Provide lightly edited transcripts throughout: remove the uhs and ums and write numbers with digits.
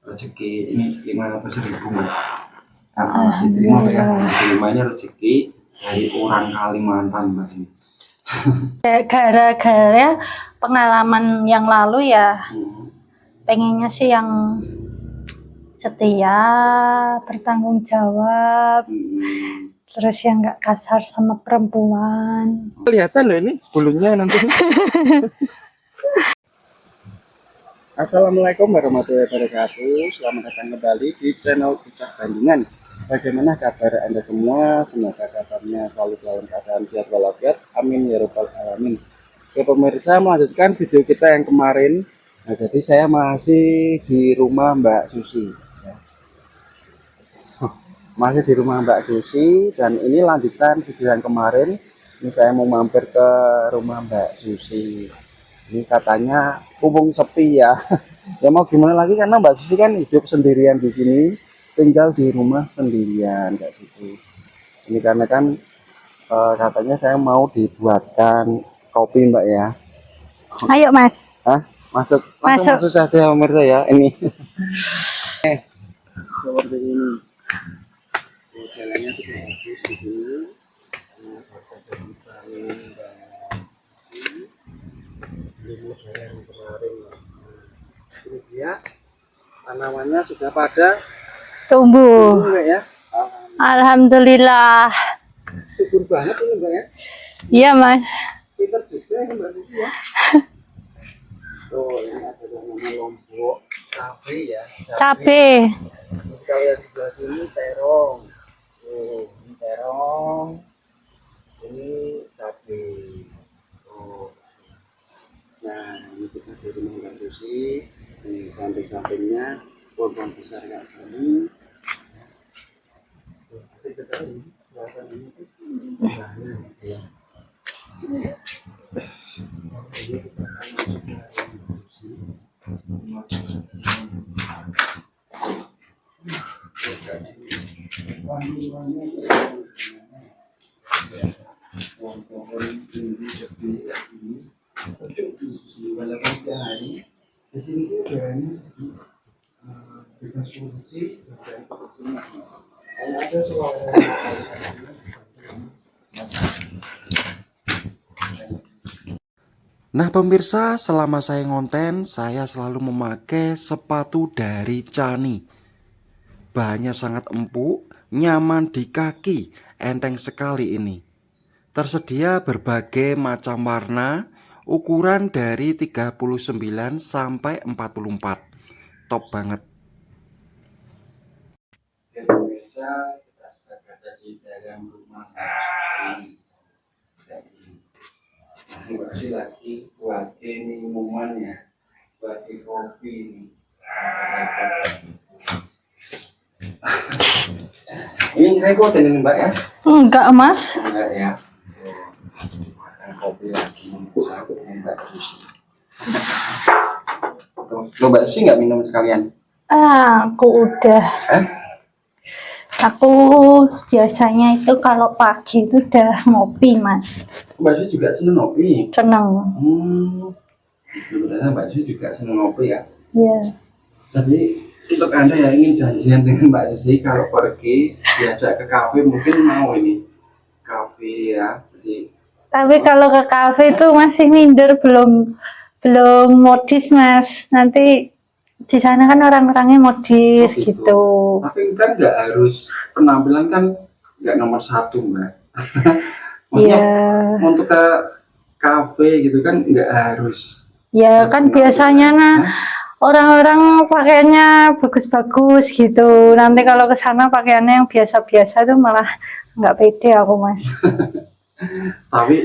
rezeki ini 500.000 Mbak. Diterima Mbak ya. Diterimanya rezeki dari orang Kalimantan Mbak ini. Gara-gara pengalaman yang lalu ya, pengennya sih yang setia, bertanggung jawab, terus yang nggak kasar sama perempuan. Kelihatan loh ini bulunya nanti. Assalamualaikum warahmatullahi wabarakatuh. Selamat datang kembali di channel Bicak Bandingan. Bagaimana kabar Anda semua? Semoga kabarnya selalu dalam keadaan sehat walafiat. Amin ya rabbal alamin. Oke pemirsa, melanjutkan video kita yang kemarin. Nah, jadi saya masih di rumah Mbak Susi. Masih di rumah Mbak Susi, dan ini lanjutan video yang kemarin. Ini saya mau mampir ke rumah Mbak Susi. Ini katanya mumpung sepi ya. Ya mau gimana lagi, karena Mbak Susi kan hidup sendirian di sini, tinggal di rumah sendirian kayak gitu. Ini karena kan katanya saya mau dibuatkan kopi Mbak ya. Ayo Mas. Hah? Masuk saja pemirsa ya ini. Seperti ini. Jalannya tidak bagus di sini. Ini dia tanamannya sudah pada Tumbuh. ya. Alhamdulillah. Subur banget ini Mbak ya. Iya Mas. Pintar juga ya Mbak Susi ya. Oh ini ada namanya lombok cabe ya. Cabe. Kalau yang di sebelah sini terong. Oh ini terong. Ini cabe. Oh. Nah ini kita di rumah Mbak Susi. Ini samping-sampingnya pohon besar kayak gini. Besar ini. Nah pemirsa, selama saya ngonten, saya selalu memakai sepatu dari Chani. Bahannya sangat empuk, nyaman di kaki, enteng sekali ini. Tersedia berbagai macam warna, ukuran dari 39 sampai 44. Top banget. Oke pemirsa, kita sudah berada di dalam rumah ini. Ini masih lagi buat minumannya, buat kopi ini. Ini repot ini Mbak ya? Enggak Mas. Enggak ya. Kopi lagi satu Mbak Susi. Lo Mbak Susi nggak minum sekalian? Aku udah. Aku biasanya itu kalau pagi itu udah ngopi Mas. Mbak Susi juga seneng ngopi? Seneng. Sebenarnya Mbak Susi juga seneng ngopi ya? Iya. Jadi untuk Anda yang ingin janjian dengan Mbak Susi, kalau pergi diajak ke kafe mungkin mau ini kafe ya. Jadi, Tapi kalau ke kafe itu masih minder, belum modis Mas. Nanti di sana kan orang-orangnya modis gitu. Tapi kan nggak harus, penampilan kan nggak nomor satu Mbak. Maksudnya untuk ke kafe gitu kan nggak harus. Ya kan biasanya orang-orang pakaiannya bagus-bagus gitu. Nanti kalau ke sana pakaiannya yang biasa-biasa tuh malah nggak pede aku Mas. Tapi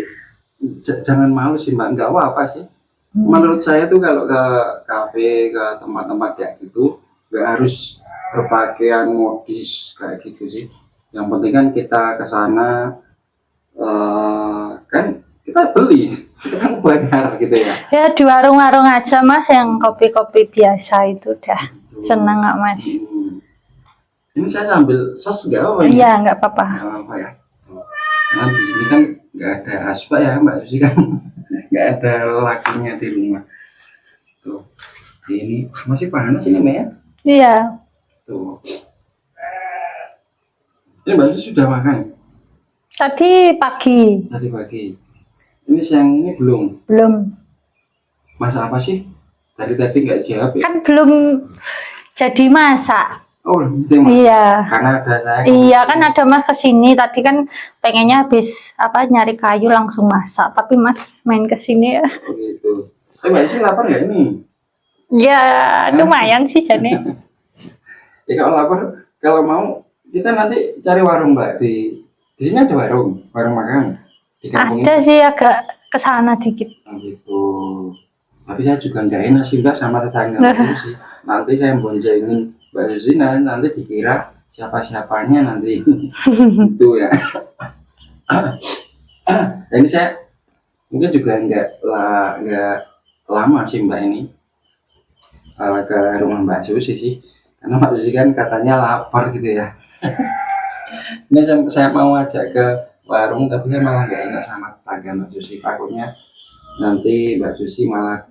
jangan malu sih Mbak, nggak apa-apa sih. Menurut saya tuh kalau ke kafe, ke tempat-tempat kayak gitu nggak harus berpakaian modis kayak gitu sih. Yang penting kan kita ke sana kan kita beli, kita kan bayar gitu ya. Ya di warung-warung aja Mas, yang kopi-kopi biasa itu udah seneng nggak Mas? Ini saya ambil ses nggak apa-apa? Iya nggak apa-apa. Nggak apa-apa ya. Nah, di sini kan nggak ada asbak ya Mbak Susi kan. Nggak ada lakinya di rumah. Tuh, ini masih panas ini Mbak ya? Iya, Tuh. Ini Mbak Susi sudah makan tadi pagi tadi pagi. Ini siang ini belum. belum. Masak apa sih? Tadi nggak jawab ya? Kan belum jadi masak. Oh, itu Mas. Iya. Karena ada saya. Iya kan ada Mas kesini tadi kan pengennya habis apa nyari kayu langsung masak tapi Mas main kesini ya. Oh, gitu. Mbak Susi lapar nggak ini? Ya lumayan sih jadi. Ya kalau lapar, kalau mau kita nanti cari warung Mbak di sini ada warung makan di kampung Ada ini. sih agak kesana dikit. Oh, gitu. Tapi saya juga nggak enak sih Mbak sama tetangga Mbak Susi. Nanti saya boncengin Mbak Susi nanti dikira siapa-siapanya nanti itu ya. Dan ini saya mungkin juga nggak lama sih Mbak ini ke rumah Mbak Susi sih. Karena Mbak Susi kan katanya lapar gitu ya. Ini saya mau ajak ke warung tapi saya malah nggak enak sama tetangga Mbak Susi. Takutnya nanti Mbak Susi malah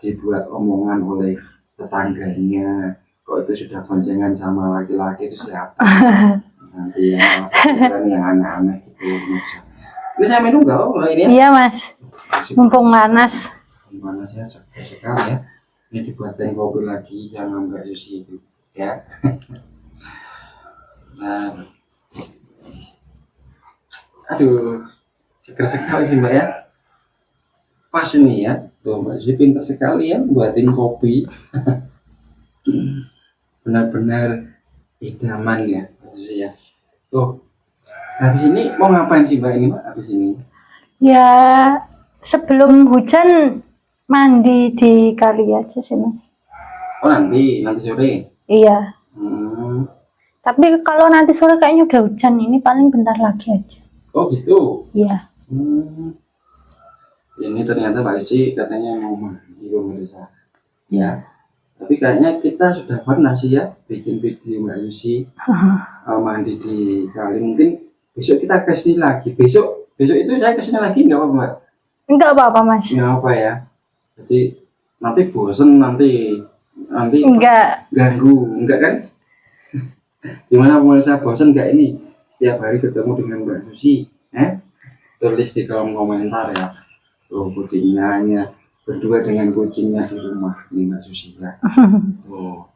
dibuat omongan oleh tetangganya. Kok itu sudah boncengan sama laki-laki itu siapa? Nanti yang aneh-aneh gitu. Ini saya minum nggak? Oh, ini Iya Mas, mumpung panas. gimana sih segar sekali ya. Ini dibuatin kopi lagi sama Mbak Susi itu ya. Nah, aduh, segar sekali sih Mbak ya. Pas ini ya, tuh Mbak Susi pintar sekali ya buatin kopi. Benar-benar idaman ya Mbak Susi ya. Tuh, habis ini mau ngapain sih Mbak ini Mbak? Habis ini? Ya sebelum hujan mandi di kali aja sih Mas. Oh nanti sore. Iya. Hmm. Tapi kalau nanti sore kayaknya udah hujan ini paling bentar lagi aja. Oh gitu. Iya. Hmm. Ini ternyata Mbak Susi katanya mau mandi pemirsa. Ya. Tapi kayaknya kita sudah pernah sih ya bikin video Mbak Susi mandi di kali. Mungkin besok kita kesini lagi. Besok itu saya kesini lagi nggak apa Mbak? Enggak apa-apa Mas. Nggak apa ya. Jadi nanti bosen nanti Enggak. ganggu, enggak kan? Gimana pemirsa bosen nggak ini? Tiap hari ketemu dengan Mbak Susi, tulis di kolom komentar ya. Tuh kucingnya berdua dengan kucingnya di rumah nih Mbak Susi ya. Tuh.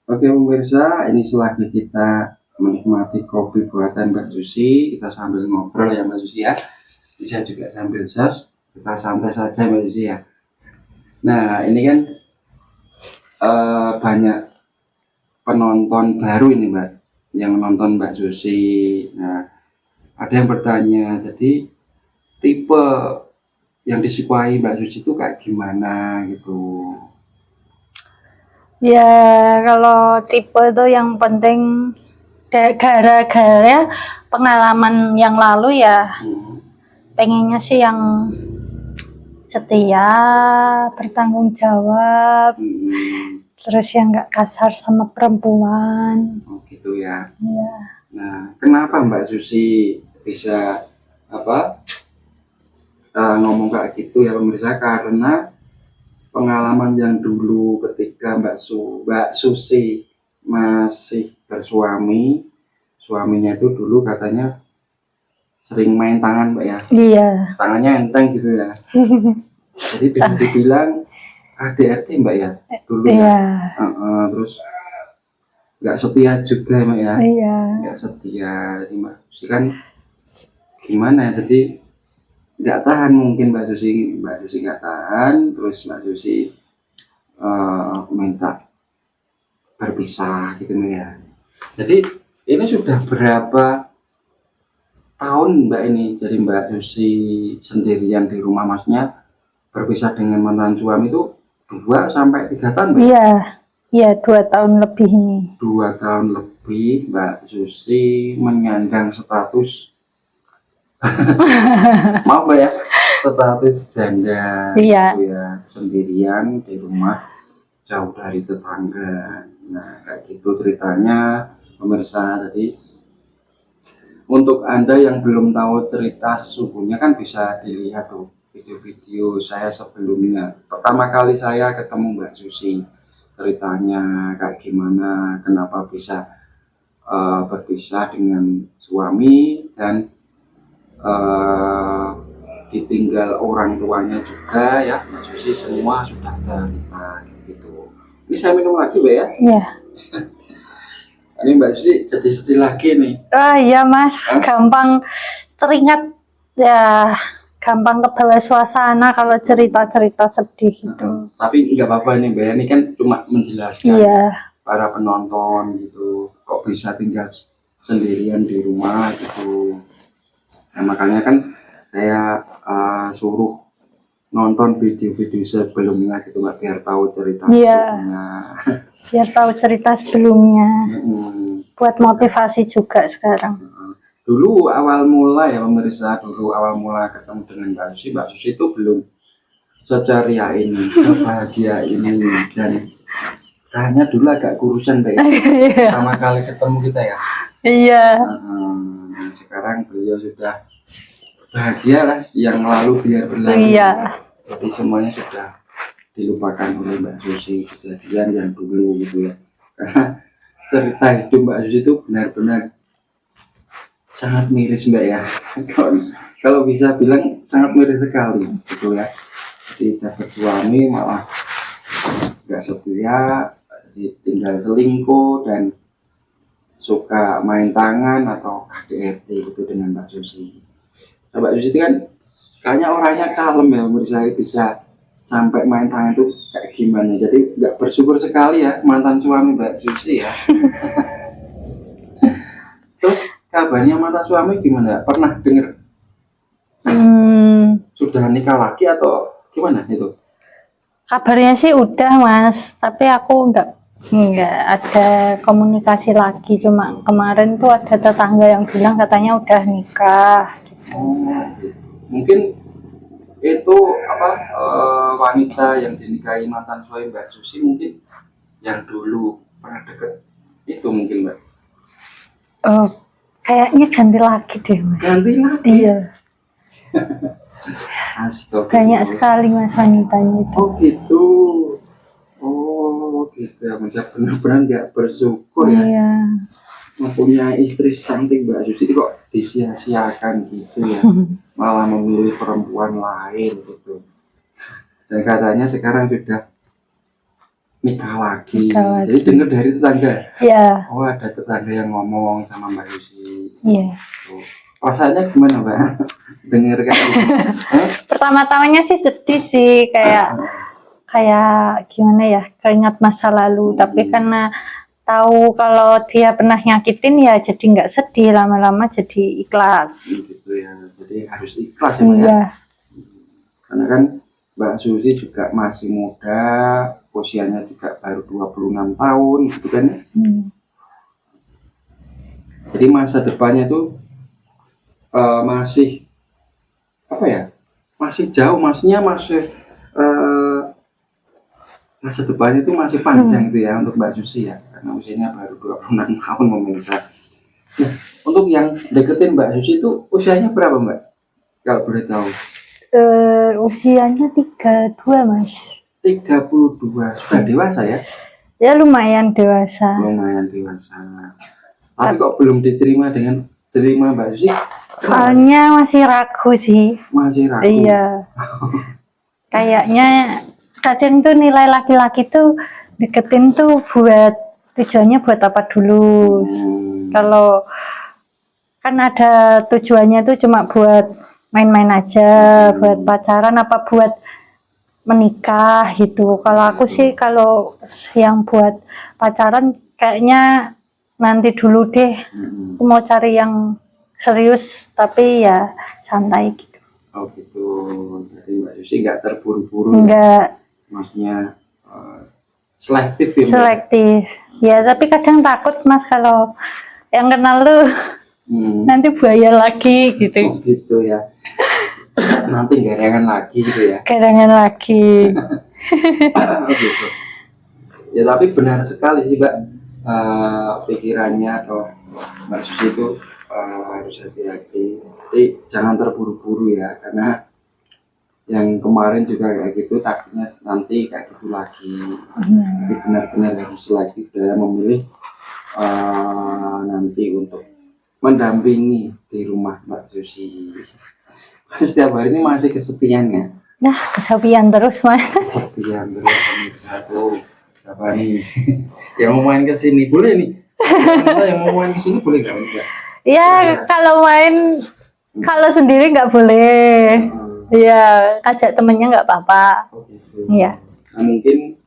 Oke pemirsa, ini selagi kita menikmati kopi buatan Mbak Susi, kita sambil ngobrol ya Mbak Susi ya. Bisa juga sambil ses, kita santai saja Mbak Susi ya. Nah ini kan banyak penonton baru ini Mbak, yang nonton Mbak Susi. Nah ada yang bertanya, jadi tipe yang disukai Mbak Susi itu kayak gimana gitu? Ya kalau tipe itu yang penting gara-gara pengalaman yang lalu ya pengennya sih yang setia, bertanggung jawab, terus yang nggak kasar sama perempuan. Oh gitu ya. Ya. Nah kenapa Mbak Susi bisa ngomong kayak gitu ya pemirsa? Karena pengalaman yang dulu ketika Mbak Susi masih bersuami, suaminya itu dulu katanya sering main tangan Mbak ya, Iya. tangannya enteng gitu ya. Jadi bisa dibilang ADRT Mbak ya dulu ya. Iya. Terus nggak setia juga Mbak ya, Iya. nggak setia. Jadi Mbak Susi kan gimana ya, jadi nggak tahan mungkin Mbak Susi nggak tahan, terus Mbak Susi minta berpisah gitu ya. Jadi ini sudah berapa tahun Mbak ini jadi Mbak Susi sendirian di rumah, maksudnya berpisah dengan mantan suami itu 2 sampai 3 tahun Mbak? Iya. Iya 2 tahun lebih ini. 2 tahun lebih Mbak Susi menyandang status maaf Mbak ya, status janda. Iya. Gitu ya, sendirian di rumah jauh dari tetangga. Nah kayak gitu ceritanya pemirsa. Jadi untuk Anda yang belum tahu cerita sesungguhnya kan bisa dilihat tuh video-video saya sebelumnya. Pertama kali saya ketemu Mbak Susi, ceritanya kayak gimana, kenapa bisa berpisah dengan suami dan ditinggal orang tuanya juga ya. Mbak Susi semua sudah cerita gitu. Ini saya minum lagi Mbak ya. Iya. Ini Mbak Susi jadi sedih lagi nih. Ah iya Mas, gampang teringat ya, gampang kebawa suasana kalau cerita-cerita sedih gitu. Tapi nggak apa-apa nih Mbak, ini kan cuma menjelaskan Iya. para penonton gitu, kok bisa tinggal sendirian di rumah gitu. Nah, makanya kan saya suruh nonton video-video sebelumnya gitu Mbak, biar tahu cerita Iya. sebelumnya. Biar tahu cerita sebelumnya, buat motivasi juga sekarang. Dulu awal mula ya pemirsa, dulu awal mula ketemu dengan Mbak Susi itu belum seceria ini, sebahagia ini, dan kayaknya dulu agak kurusan Mbak ya. Pertama kali ketemu kita ya. Iya. Nah, sekarang beliau sudah bahagia lah, yang lalu biar berlalu. Iya. Jadi semuanya sudah dilupakan oleh Mbak Susi, kejadian yang dulu gitu ya. Karena cerita hidup Mbak Susi itu benar-benar sangat miris Mbak ya. Kalau bisa bilang sangat miris sekali gitu ya. Jadi dapat suami malah nggak setia, tinggal selingkuh dan suka main tangan atau KDRT gitu dengan Mbak Susi. Nah, Mbak Susi itu kan kayaknya orangnya kalem ya, menurut saya bisa sampai main tangan itu kayak gimana. Jadi nggak bersyukur sekali ya mantan suami Mbak Susi ya. Terus kabarnya mantan suami gimana? Pernah dengar sudah nikah lagi atau gimana itu? Kabarnya sih udah Mas, tapi aku nggak ada komunikasi lagi. Cuma kemarin tuh ada tetangga yang bilang katanya udah nikah. Mungkin itu apa wanita yang dinikahi mantan suami Mbak Susi mungkin yang dulu pernah deket itu mungkin Mbak. Oh, kayaknya ganti lagi deh Mas. Ganti lagi. Iya. Astaga. Banyak sekali Mas wanitanya itu. Oh gitu. Oh gitu ya, benar-benar nggak bersyukur ya. Iya. Mempunyai istri cantik Mbak Susi kok disia-siakan gitu ya. Malah memilih perempuan lain gitu. Dan katanya sekarang sudah nikah lagi. Jadi dengar dari tetangga. Iya. Oh ada tetangga yang ngomong sama Mbak Susi. Iya. Oh. Rasanya gimana Mbak? Dengar kan? Pertama-tamanya sih sedih sih, kayak gimana ya, keingat masa lalu. Tapi karena tahu kalau dia pernah nyakitin ya jadi nggak sedih, lama-lama jadi ikhlas. Gitu ya. Jadi harus ikhlas ya Mbak ya. Iya. Karena kan Mbak Susi juga masih muda, usianya juga baru 26 tahun gitu kan. Jadi masa depannya tuh masih apa ya? Masih jauh, maksudnya masih masa depannya itu masih panjang itu ya untuk Mbak Susi ya, karena usianya baru 26 tahun pemirsa. Nah, untuk yang deketin Mbak Susi itu usianya berapa Mbak? Kalau boleh tahu. Usianya 32 Mas. 32, sudah dewasa ya? Ya lumayan dewasa. Lumayan dewasa. Tapi kok belum diterima Mbak Susi? Soalnya masih ragu sih. Masih ragu. Iya. Kayaknya kadang tuh nilai laki-laki tuh deketin tuh buat tujuannya buat apa dulu. Kalau kan ada tujuannya tuh cuma buat main-main aja, buat pacaran apa buat menikah gitu. Kalau aku sih kalau yang buat pacaran kayaknya nanti dulu deh. Aku mau cari yang serius tapi ya santai gitu. Oh gitu. Jadi Mbak Susi nggak terburu-buru. Enggak. Maksudnya selektif ya. Selektif. Ya tapi kadang takut Mas kalau yang kenal lu nanti buaya lagi gitu. Oh gitu ya. Nanti garangan lagi gitu ya. Garangan lagi. Gitu. Ya tapi benar sekali sih Mbak, pikirannya atau Mbak Susi itu harus hati-hati. Jadi jangan terburu-buru ya, karena yang kemarin juga kayak gitu, takutnya nanti kayak gitu lagi. Jadi benar-benar harus lagi dalam memilih nanti untuk mendampingi di rumah Mbak Susi. Setiap hari ini masih kesepian ya? Nah, kesepian terus mas. Kesepian terus. Satu, apa nih? Yang mau main ke sini boleh nih? Yang mau main ke sini boleh nggak? Enggak. Ya kalau main, kalau sendiri nggak boleh. Iya, ajak temennya nggak apa-apa. Oh, gitu. Iya. Nah, mungkin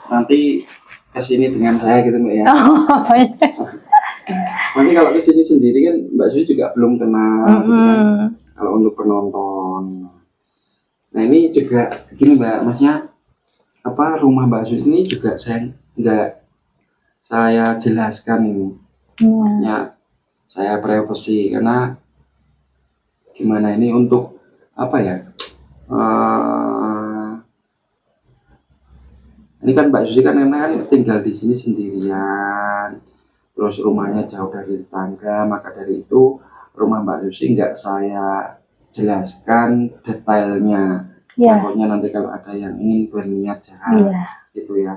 nanti ke sini dengan saya gitu Mbak ya. Oh, iya. Nanti kalau ke sini sendiri kan Mbak Susi juga belum kenal gitu kan. Mm-mm. Kalau untuk penonton. Nah ini juga gini Mbak, maksudnya apa rumah Mbak Susi ini juga saya jelaskan ini. Iya. Ya, saya privasi karena gimana ini untuk apa ya? Ini kan Mbak Susi kan tinggal di sini sendirian, terus rumahnya jauh dari tetangga, maka dari itu rumah Mbak Susi nggak saya jelaskan detailnya. Iya. Takutnya nanti kalau ada yang ingin berniat jahat, Iya. gitu ya.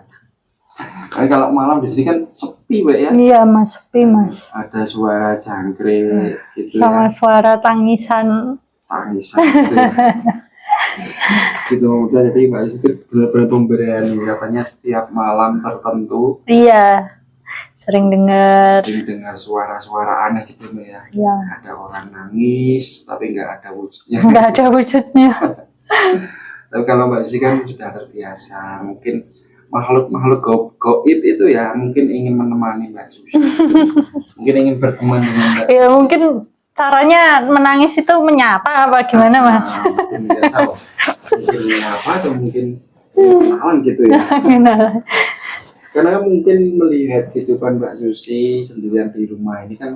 Tapi kalau malam di sini kan sepi Mbak ya, Iya mas, sepi mas. ada suara jangkrik gitu Sama ya, suara tangisan. tangisan gitu ya. Gitu jadi Mbak Susi itu benar-benar pemberian katanya setiap malam tertentu Iya, sering dengar. dengar suara-suara aneh gitu Mbak ya. Iya. Ada orang nangis tapi nggak ada wujudnya. Nggak ada wujudnya. Tapi kalau Mbak Susi kan sudah terbiasa, mungkin makhluk goib itu ya mungkin ingin menemani Mbak Susi, mungkin ingin berteman dengan Mbak. Ya mungkin caranya menangis itu menyapa apa gimana mas? Mungkin nggak tahu, mungkin apa atau mungkin kenalan gitu ya. Karena mungkin melihat kehidupan Mbak Susi sendirian di rumah ini kan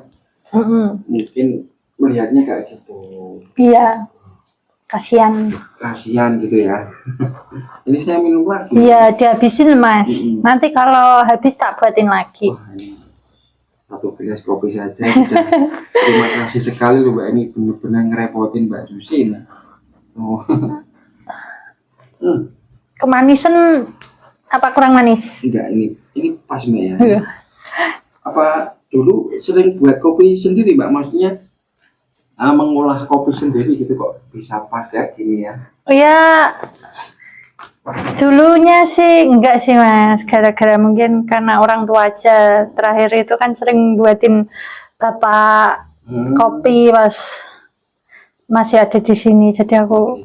mungkin melihatnya kayak gitu. Iya, kasihan. Kasihan gitu ya. Ini saya minum lagi. Iya, dihabisin mas. Nanti kalau habis tak buatin lagi. Wah, ini satu gelas kopi saja sudah. Terima kasih sekali loh Mbak, ini benar-benar ngerepotin Mbak Susi ini. Oh. Kemanisan apa kurang manis? Enggak, ini pas Mbak ya. Iya. Apa dulu sering buat kopi sendiri Mbak, maksudnya mengolah kopi sendiri gitu kok bisa pas kayak gini ya? Oh ya, dulunya sih enggak sih mas, gara-gara mungkin karena orang tua aja. Terakhir itu kan sering buatin bapak kopi pas masih ada di sini, jadi aku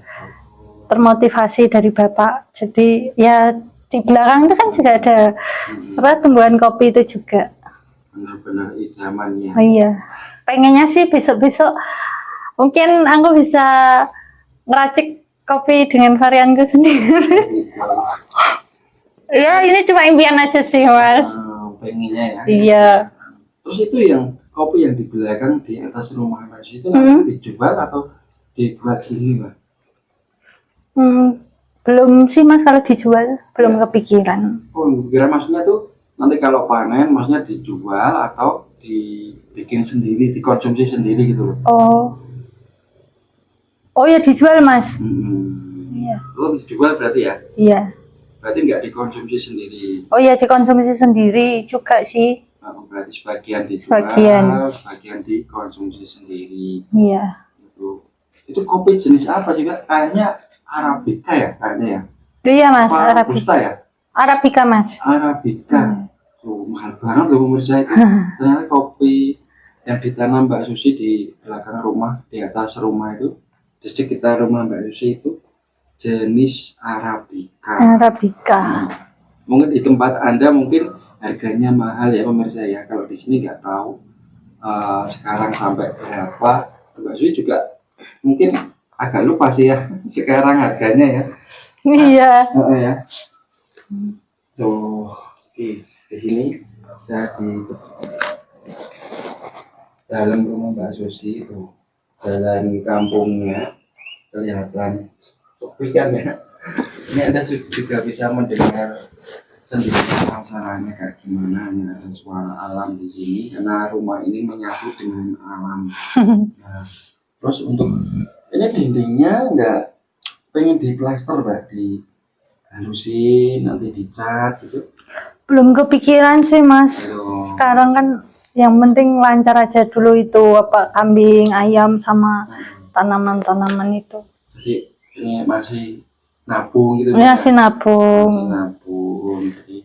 termotivasi dari bapak. Jadi ya di belakang itu kan juga ada apa tumbuhan kopi itu juga. Benar-benar idamannya. Oh iya, pengennya sih besok-besok mungkin aku bisa ngeracik kopi dengan varianku sendiri. Ya ini cuma impian aja sih mas. Pengennya ya. Iya. Terus itu yang kopi yang di belakang di atas rumah Mbak Susi itu nanti dijual atau dibuat sendiri Mbak? Belum sih mas, kalau dijual belum kepikiran. Oh, kira maksudnya tuh nanti kalau panen maksudnya dijual atau dibikin sendiri, dikonsumsi sendiri gitu loh. Oh ya dijual mas. Iya. Oh dijual berarti ya? Iya. Berarti nggak dikonsumsi sendiri. Oh ya dikonsumsi sendiri juga sih. Berarti sebagian dijual, sebagian dikonsumsi sendiri. Iya. Itu kopi jenis apa sih Kak? Kayaknya Arabica ya kayaknya ya? Iya mas, Arabica. Robusta ya? Arabica mas. Arabica. Tuh mahal banget loh pemirsa itu. Ternyata kopi yang ditanam Mbak Susi di belakang rumah, di atas rumah itu, di sekitar rumah Mbak Susi itu jenis Arabica. Arabica. Mungkin di tempat Anda mungkin harganya mahal ya pemirsa ya. Kalau di sini nggak tahu sekarang sampai berapa. Mbak Susi juga mungkin agak lupa sih ya sekarang harganya ya. Iya. Ya. Tuh, oke. Di sini saya di dalam rumah Mbak Susi itu jalan kampungnya kelihatan sepi kan ya. Ini Anda juga bisa mendengar sendiri suasananya kayak gimana, ada suara alam di sini karena rumah ini menyatu dengan alam. Nah, terus untuk ini dindingnya pengen di plaster Mbak, dihalusin nanti dicat gitu. Belum kepikiran sih Mas. Aduh. Sekarang kan yang penting lancar aja dulu itu apa kambing, ayam sama tanaman-tanaman itu. Jadi ini masih nabung gitu Ini Mbak, masih ya? nabung. Masih nabung. Jadi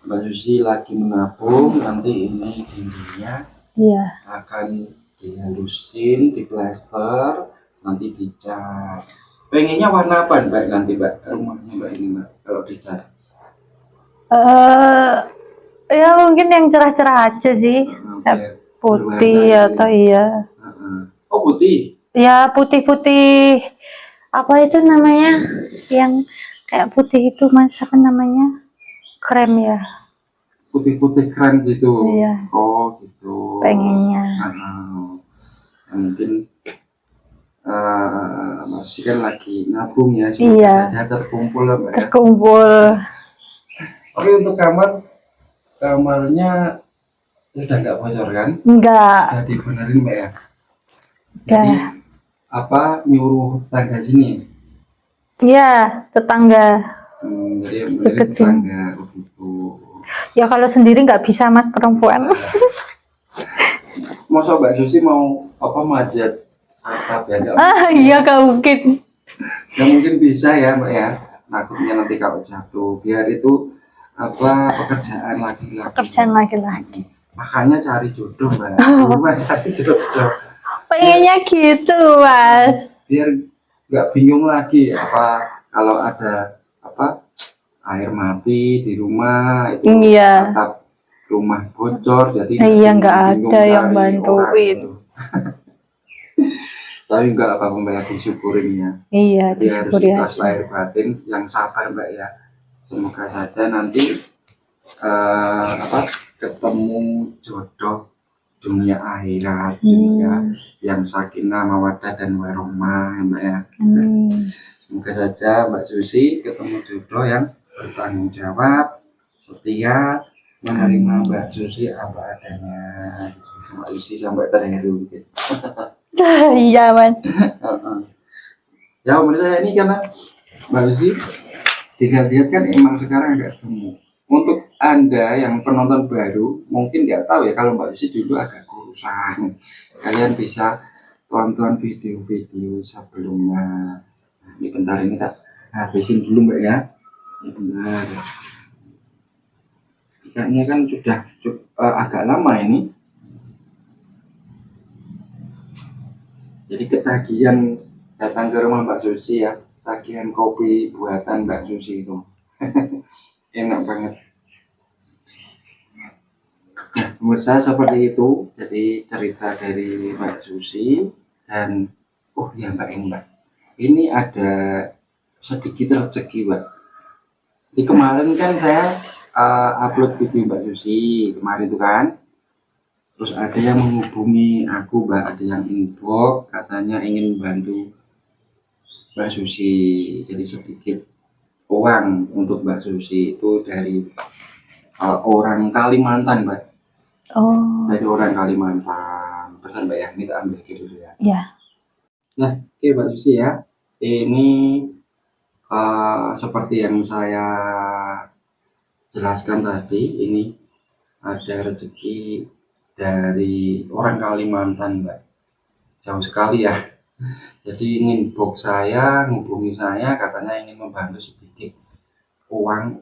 Mbak Susi lagi menabung, nanti ini dindingnya Iya. akan dihalusin, diplaster, nanti dicat. Pengennya warna apa Mbak nanti Mbak rumahnya Mbak ini Mbak kalau dicat? Ya mungkin yang cerah-cerah aja sih. Biar Putih berwarna atau gitu ya. iya. Oh putih. Ya putih-putih apa itu namanya yang kayak putih itu Mas apa namanya? Krem ya. Putih-putih keren gitu. Iya. Oh gitu. Pengennya. Mungkin masih kan lagi nabung ya, Iya. semoga saja terkumpul lah Mbak ya. Terkumpul. Oke, untuk kamarnya sudah nggak bocor kan? Enggak. Sudah dibenerin Mbak ya. Enggak. Jadi apa nyuruh tangga sini? Iya, tetangga. Jadi Deket benerin sini. tangga begitu. Ya kalau sendiri nggak bisa Mas perempuan. Masa Mbak Susi mau apa manjat atap ya? Nggak Iya nggak mungkin. Ya mungkin bisa ya Mbak ya, takutnya nanti kalau jatuh biar itu apa pekerjaan laki-laki. Pekerjaan laki-laki. Makanya cari jodoh Mbak, rumah cari jodoh Pengennya gitu Mas. biar nggak bingung lagi apa kalau ada apa air mati di rumah itu Iya. atap rumah bocor jadi Iya nggak bingung ada yang cari bantuin. orang gitu. Tapi enggak apa Mbak ya, disyukurin ya. Iya Jadi harus disyukuri ikhlas aja. lahir batin yang sabar Mbak ya. Semoga saja nanti apa ketemu jodoh dunia akhirat ya, yang sakinah mawaddah dan warahmah ya Mbak ya. Semoga saja Mbak Susi ketemu jodoh yang bertanggung jawab, setia, menerima Mbak Susi apa adanya. Mbak Susi sampai terharu gitu. Iya Mas. Ya menurut saya ini karena Mbak Susi dilihat-lihat kan emang sekarang agak gemuk. Untuk Anda yang penonton baru mungkin nggak tahu ya kalau Mbak Susi dulu agak kurusan. Kalian bisa tonton video-video sebelumnya. Nah, ini bentar ini tak habisin dulu Mbak ya. Ini benar. Kayaknya kan sudah agak lama ini. Jadi ketagihan datang ke rumah Mbak Susi ya, tagihan kopi buatan Mbak Susi itu. Enak banget. Nah, menurut saya seperti itu. Jadi cerita dari Mbak Susi dan oh ya Mbak, ini ada sedikit rezeki Mbak. Di kemarin kan saya upload video Mbak Susi kemarin itu kan. Terus ada yang menghubungi aku Mbak, ada yang inbox katanya ingin membantu Mbak Susi. Jadi sedikit uang untuk Mbak Susi itu dari orang Kalimantan Mbak. Oh. Dari orang Kalimantan. Bentar Mbak ya, minta ambil gitu ya. Iya. Nah, oke Mbak Susi ya. Ini seperti yang saya jelaskan tadi, ini ada rezeki dari orang Kalimantan Mbak. Jauh sekali ya. Jadi ingin box saya, menghubungi saya, katanya ingin membantu sedikit uang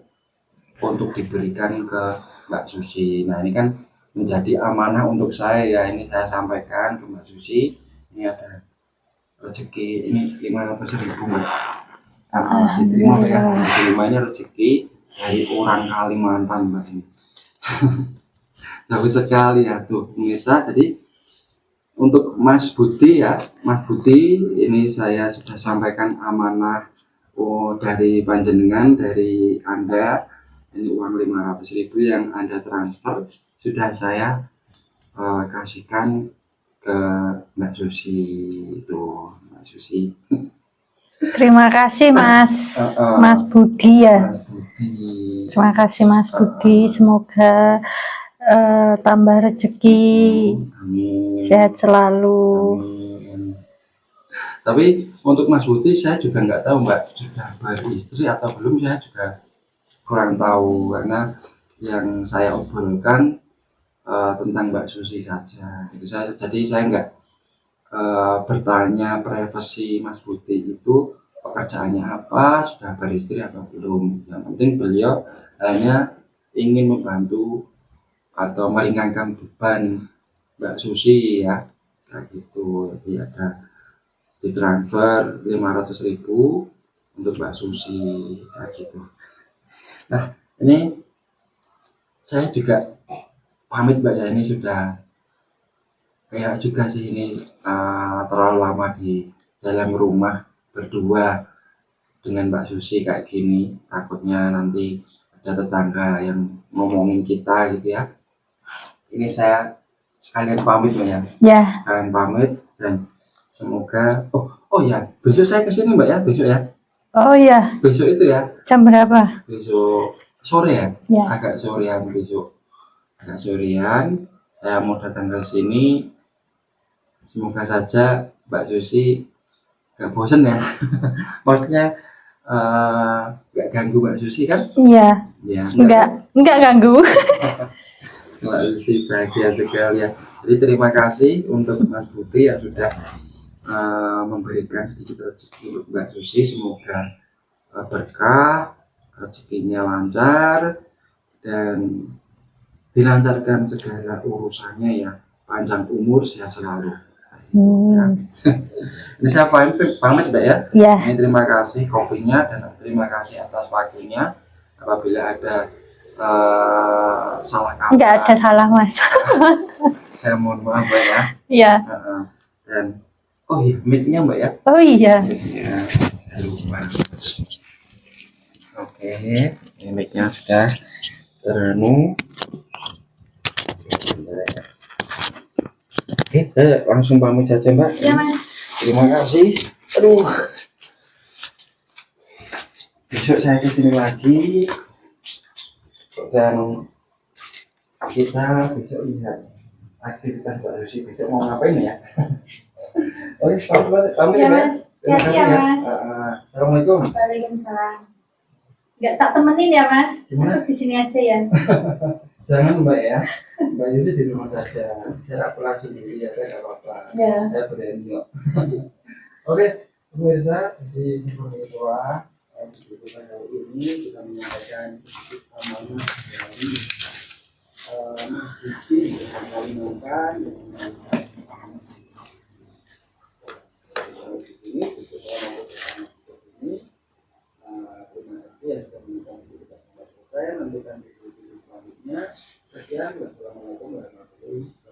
untuk diberikan ke Mbak Susi. Nah ini kan menjadi amanah untuk saya ya, ini saya sampaikan ke Mbak Susi. Ini ada rezeki, ini 500.000 Mbak. Diterima Mbak ya, diterimanya rezeki dari orang Kalimantan Mbak ini. Jauh sekali ya tuh pemirsa. Jadi untuk Mas Budi ya, Mas Budi ini saya sudah sampaikan amanah dari panjenengan, dari Anda ini uang 500.000 yang Anda transfer sudah saya kasihkan ke Mbak Susi itu Mbak Susi. Terima kasih Mas Mas Budi ya. Mas Budi. Terima kasih Mas Budi. Semoga tambah rezeki, Amin. sehat selalu. Amin. Tapi untuk Mas Budi saya juga nggak tahu Mbak sudah beristri atau belum, saya juga kurang tahu karena yang saya obrolkan tentang Mbak Susi saja. Jadi saya nggak bertanya privasi Mas Budi itu pekerjaannya apa, sudah beristri atau belum. Yang penting beliau hanya ingin membantu atau meringankan beban Mbak Susi ya, kayak gitu. Jadi ada ditransfer 500.000 untuk Mbak Susi kayak gitu. Nah ini saya juga pamit Mbak ya, ini sudah kayak juga sih ini terlalu lama di dalam rumah berdua dengan Mbak Susi kayak gini, takutnya nanti ada tetangga yang ngomongin kita gitu ya. Ini saya sekalian pamit Mbak ya, Ya, sekalian pamit dan semoga oh ya besok saya kesini Mbak ya, besok ya, oh iya, besok itu ya, jam berapa? besok sore ya, Ya. agak sorean besok, agak sorean saya mau datang ke sini. Semoga saja Mbak Susi gak bosen ya. Maksudnya gak ganggu Mbak Susi kan? Iya, Ya, enggak ganggu. Mbak Susi bahagia sekali ya. Jadi terima kasih untuk Mas Budi yang sudah memberikan sedikit rezeki untuk Mbak Susi. Semoga berkah, rezekinya lancar dan dilancarkan segala urusannya ya. Panjang umur, sehat selalu. Ya. Ini saya pamit Mbak ya. Ya, Ini terima kasih kopinya dan terima kasih atas waktunya. Apabila ada salah kata, enggak ada salah Mas. saya mohon maaf Mbak ya. Iya. Dan oh iya, mic-nya Mbak ya. Oh iya. Ya, saya lupa. Oke, ini mic-nya sudah teranu. Oke, langsung pamit saja Mbak. Ya Mas. Terima kasih. Aduh. Besok saya kesini lagi dan kita besok lihat aktivitas Mbak Susi besok mau ngapain ya. Oke, pamit Ya ya. Mas. Terima kasih Ya, ya. Mas. Assalamualaikum. Waalaikumsalam. Enggak tak temenin ya Mas. Gimana? Di sini aja ya. Jangan Mbak ya. Mbak Susi di rumah saja. Saya pulang sendiri ya, saya nggak apa-apa. Ya. Saya berani kok. Oke, pemirsa di seperti itulah kita kali ini kita menyampaikan sedikit amanah dari Susi yang Kalimantan ini terima kasih yang sudah menonton kita sampai selesai. Nantikan video selanjutnya. Sekian, wassalamualaikum warahmatullahi wabarakatuh.